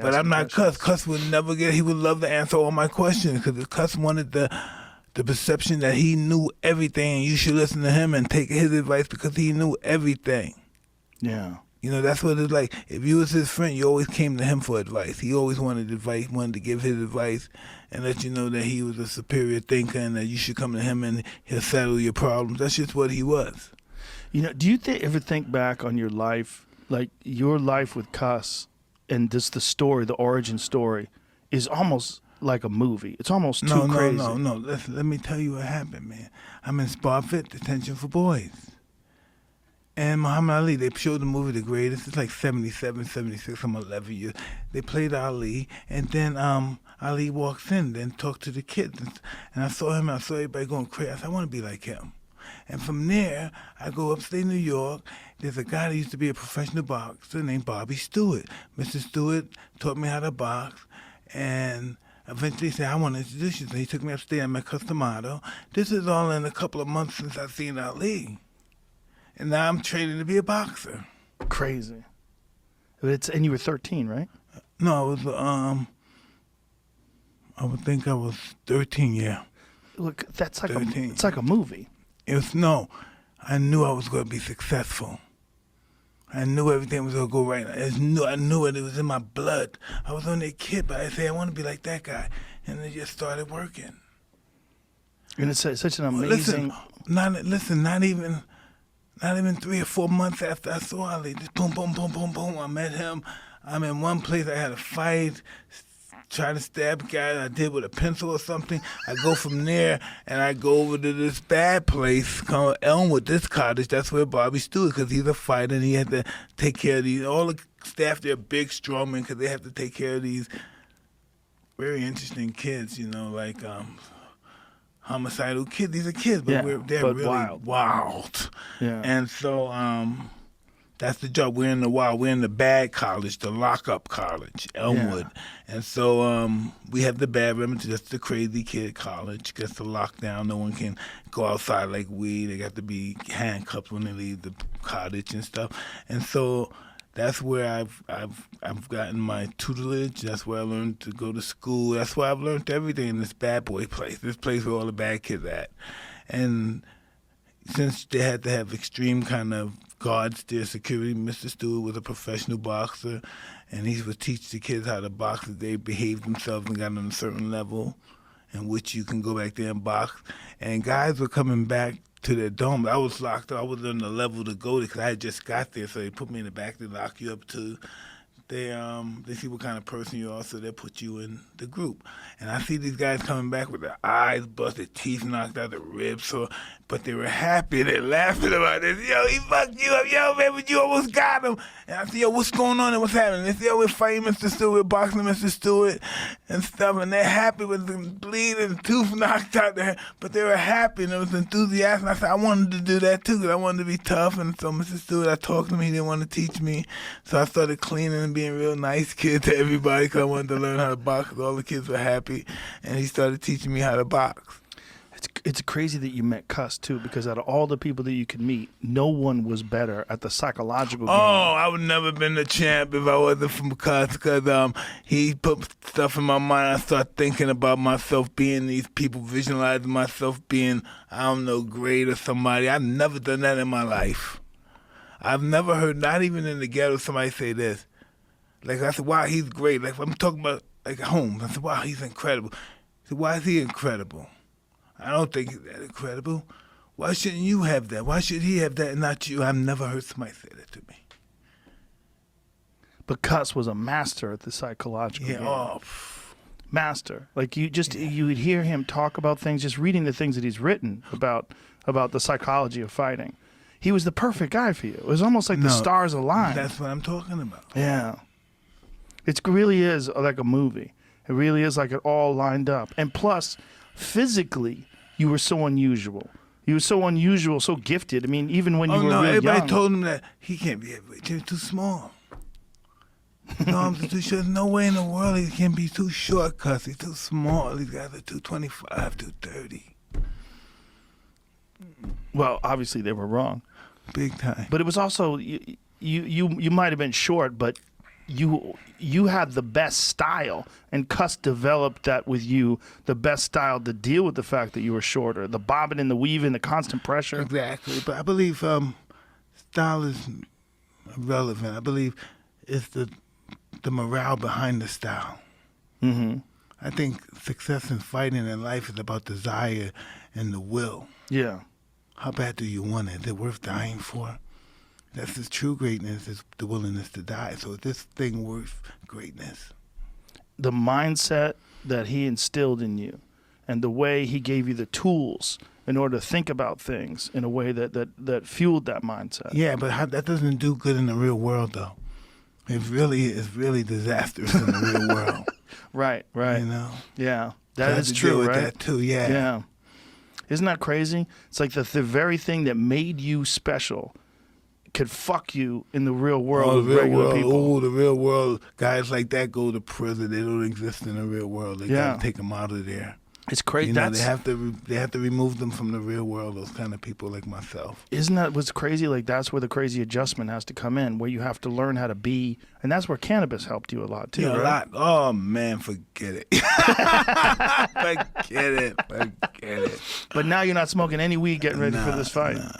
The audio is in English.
But I'm not Cuss. Cuss would never get. He would love to answer all my questions because Cuss wanted the perception that he knew everything and you should listen to him and take his advice because he knew everything. Yeah. You know, that's what it's like. If you was his friend, you always came to him for advice. He always wanted advice, wanted to give his advice and let you know that he was a superior thinker and that you should come to him and he'll settle your problems. That's just what he was. You know, do you ever think back on your life, like your life with Cuss and just the story, the origin story, is almost like a movie. It's almost too crazy. No. Let me tell you what happened, man. I'm in Sparfit, detention for boys. And Muhammad Ali, they showed the movie The Greatest. It's like 77, 76, I'm 11 years. They played Ali, and then Ali walks in, then talked to the kids. And I saw him, I saw everybody going crazy. I said, I want to be like him. And from there, I go upstate New York. There's a guy that used to be a professional boxer named Bobby Stewart. Mr. Stewart taught me how to box, and eventually he said, I want to introduce you. So he took me upstairs, I met Customado. This is all in a couple of months since I've seen Ali. And now I'm training to be a boxer. Crazy. And you were 13, right? No, I was, I would think I was 13, yeah. Look, that's like 13. It's like a movie. I knew I was going to be successful. I knew everything was going to go right. I knew it. It was in my blood. I was only a kid, but I said, I want to be like that guy. And it just started working. And it's such an amazing... Not even 3 or 4 months after I saw Ali, just boom, boom, boom, boom, boom, I met him. I'm in one place, I had a fight, trying to stab a guy I did with a pencil or something. I go from there, and I go over to this bad place called Elmwood, this cottage. That's where Bobby Stewart, because he's a fighter, and he had to take care of these. All the staff, they're big, strong men, because they have to take care of these very interesting kids, you know, like... homicidal kids. These are kids, but they're really wild. Yeah. And so that's the job. We're in the wild. We're in the bad college, the lockup college, Elmwood. Yeah. And so we have the bad remedy. That's the crazy kid college. Gets the lockdown. No one can go outside like we. They got to be handcuffed when they leave the cottage and stuff. And so that's where I've gotten my tutelage. That's where I learned to go to school. That's where I've learned everything in this bad boy place, this place where all the bad kids at. And since they had to have extreme kind of guards there, security, Mr. Stewart was a professional boxer, and he would teach the kids how to box if they behaved themselves and got on a certain level in which you can go back there and box. And guys were coming back to their dome. I was locked up. I was on the level to go there because I had just got there, so they put me in the back. They lock you up to. They see what kind of person you are, so they put you in the group. And I see these guys coming back with their eyes busted, teeth knocked out, the ribs, but they were happy. They're laughing about this. Yo, he fucked you up. Yo, man, but you almost got him. And I said, yo, what's going on and what's happening? They say, yo, we're fighting Mr. Stewart, boxing Mr. Stewart and stuff. And they're happy with them bleeding, tooth knocked out there. But they were happy and it was enthusiastic. And I said, I wanted to do that too because I wanted to be tough. And so Mr. Stewart, I talked to him. He didn't want to teach me. So I started cleaning and being a real nice kid to everybody because I wanted to learn how to box. All the kids were happy. And he started teaching me how to box. It's crazy that you met Cuss, too, because out of all the people that you could meet, no one was better at the psychological game. Oh, I would never been the champ if I wasn't from Cuss because he put stuff in my mind. I started thinking about myself being these people, visualizing myself being, I don't know, great or somebody. I've never done that in my life. I've never heard, not even in the ghetto, somebody say this. Like, I said, wow, he's great. Like, I'm talking about, like, home. I said, wow, he's incredible. I said, why is he incredible? I don't think he's that incredible. Why shouldn't you have that? Why should he have that and not you? I've never heard somebody say that to me. But Cuss was a master at the psychological game. Master. Like you would hear him talk about things, just reading the things that he's written about the psychology of fighting. He was the perfect guy for you. It was almost like the stars aligned. That's what I'm talking about. Yeah. It really is like a movie. It really is like it all lined up. And plus, physically, you were so unusual. You were so unusual, so gifted. I mean, even when you were real everybody young. told him that he can't be heavyweight. He's too small. His arms are too short. There's no way in the world he can be too short, Cuss. He's too small. These guys are 225, 230. Well, obviously they were wrong. Big time. But it was also you might have been short, but you had the best style, and Cuss developed that with you, the best style to deal with the fact that you were shorter, the bobbing and the weaving, the constant pressure. Exactly. But I believe style is relevant. I believe it's the morale behind the style. Mm-hmm. I think success in fighting in life is about desire and the will. Yeah. How bad do you want it? Is it worth dying for? That's the true greatness, is the willingness to die. So is this thing worth greatness? The mindset that he instilled in you and the way he gave you the tools in order to think about things in a way that fueled that mindset. Yeah, but that doesn't do good in the real world, though. It really is really disastrous in the real world. Right. You know? Yeah. That is true, deal with right? that too, yeah. Yeah. Isn't that crazy? It's like the very thing that made you special could fuck you in the real world with regular people. Oh, the real world. Guys like that go to prison. They don't exist in the real world. They got to take them out of there. It's crazy. You know, they have to remove them from the real world, those kind of people like myself. Isn't that what's crazy? Like, that's where the crazy adjustment has to come in, where you have to learn how to be. And that's where cannabis helped you a lot, too, Yeah, right? a lot. Oh, man, forget it. Forget it. But now you're not smoking any weed getting ready for this fight. Nah.